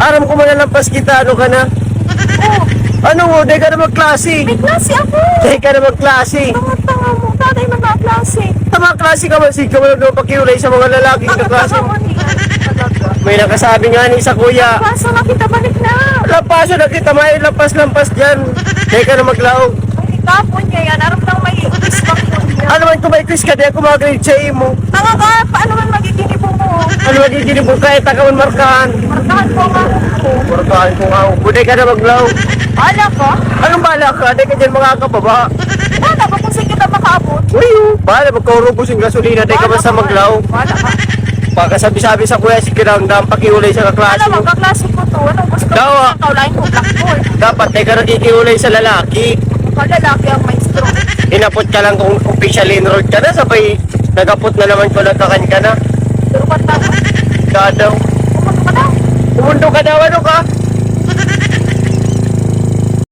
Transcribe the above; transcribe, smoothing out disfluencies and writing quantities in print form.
Aram ko malalampas kita, ano ka na? Oh, Ano mo, di ka na magklase. may klase ako. Di ka na magklase. Tanga-tanga mo. Tatay man na klase. Tama klase ka man, sige ka man daw pakiulay sa mga lalaki na klase. Tanga-tanga mo niya. Talaga. May nakasabi nga ni sa kuya. Kaso na kita balik na. Lampaso na kita, may lampas-lampas dyan. Di ka na maglaog. Ang itapon niya yan. Aram lang may isbang mo niya. Ano man kung may quiz ka, di ako mag-grade sa mo. Tanga ka. Paano man magiging ibo mo? Ano magiging mo kahit akawan markahan. Markahan ko nga. Markahan ko nga. Buday ka na maglaog. Wala ka? Anong bala ka? Di ka dyan makakababa. Wala ba kung saan kita makaabot? Uy, bala, magkaurubos yung gasolina. Di ka man sa maglaog. Wala ka. Pagkasabi-sabi sa kuya, si Kirangdam, pakiulay sa kaklase Alam mo. mo, kaklase ko to. Anong gusto mo? Daw, ah. Ikaw lang ko blackboard. Dapat, di ka nakikiulay sa lalaki. Lalaki ang maestro. Inapot ka lang kung officially enrolled ka na, sabay nagapot na naman ko nagkakan ka na. Pero ba't na? Kadaw. Pumunta ka na. Umundo ka daw, ano ka?